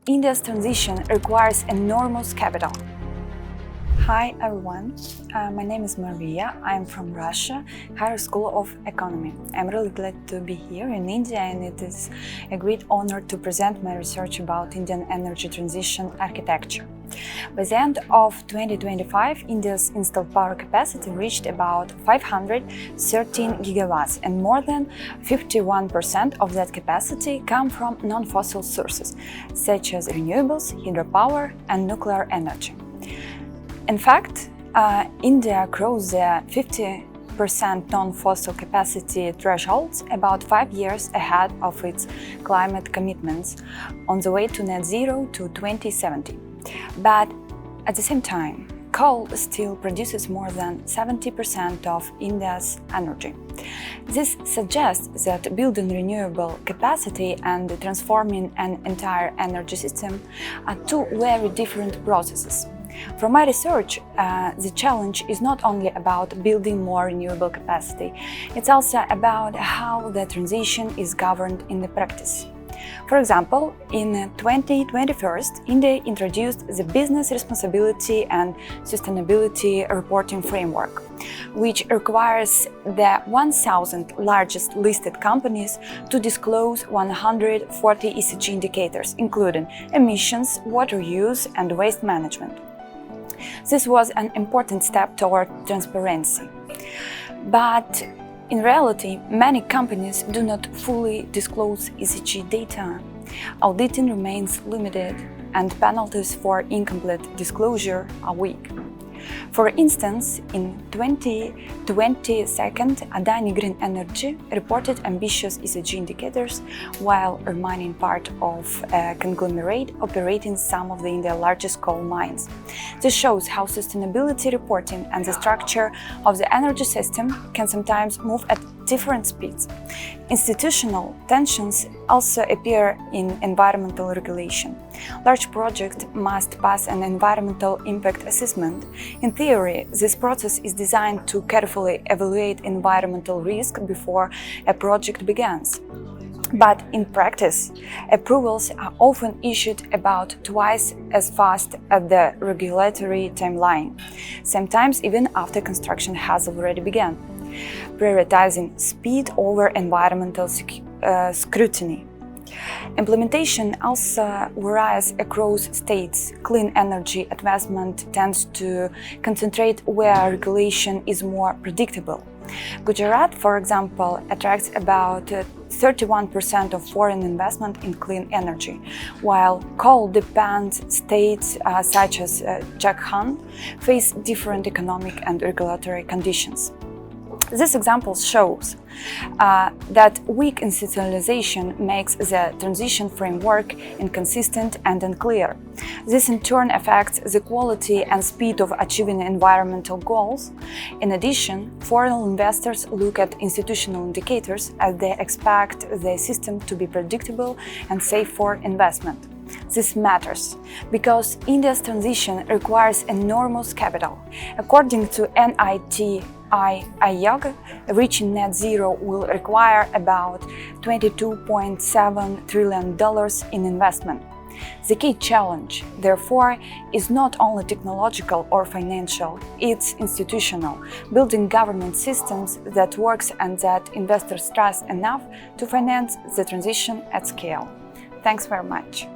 India's transition requires enormous capital. Hi everyone, my name is Mariia. I'm from Russia, Higher School of Economy. I'm really glad to be here in India, and it is a great honor to present my research about Indian energy transition architecture. By the end of 2025, India's installed power capacity reached about 513 gigawatts, and more than 51% of that capacity come from non-fossil sources, such as renewables, hydropower, and nuclear energy. In fact, India crossed the 50% non-fossil capacity thresholds about 5 years ahead of its climate commitments on the way to net zero to 2070. But at the same time, coal still produces more than 70% of India's energy. This suggests that building renewable capacity and transforming an entire energy system are two very different processes. From my research, the challenge is not only about building more renewable capacity, it's also about how the transition is governed in the practice. For example, in 2021, India introduced the Business Responsibility and Sustainability Reporting Framework, which requires the 1,000 largest listed companies to disclose 140 ESG indicators, including emissions, water use, and waste management. This was an important step toward transparency. But in reality, many companies do not fully disclose ESG data. Auditing remains limited, and penalties for incomplete disclosure are weak. For instance, in 2022, Adani Green Energy reported ambitious ESG indicators while remaining part of a conglomerate operating some of India's largest coal mines. This shows how sustainability reporting and the structure of the energy system can sometimes move at different speeds. Institutional tensions also appear in environmental regulation. Large projects must pass an environmental impact assessment. In theory, this process is designed to carefully evaluate environmental risk before a project begins. But in practice, approvals are often issued about twice as fast as the regulatory timeline, sometimes even after construction has already begun, prioritizing speed over environmental scrutiny. Implementation also varies across states. Clean energy advancement tends to concentrate where regulation is more predictable. Gujarat, for example, attracts about 31% of foreign investment in clean energy, while coal-dependent states such as Jharkhand face different economic and regulatory conditions. This example shows that weak institutionalization makes the transition framework inconsistent and unclear. This in turn affects the quality and speed of achieving environmental goals. In addition, foreign investors look at institutional indicators as they expect the system to be predictable and safe for investment. This matters because India's transition requires enormous capital. According to NITI Aayog, reaching net zero will require about $22.7 trillion in investment. The key challenge, therefore, is not only technological or financial, it's institutional, building government systems that works and that investors trust enough to finance the transition at scale. Thanks very much.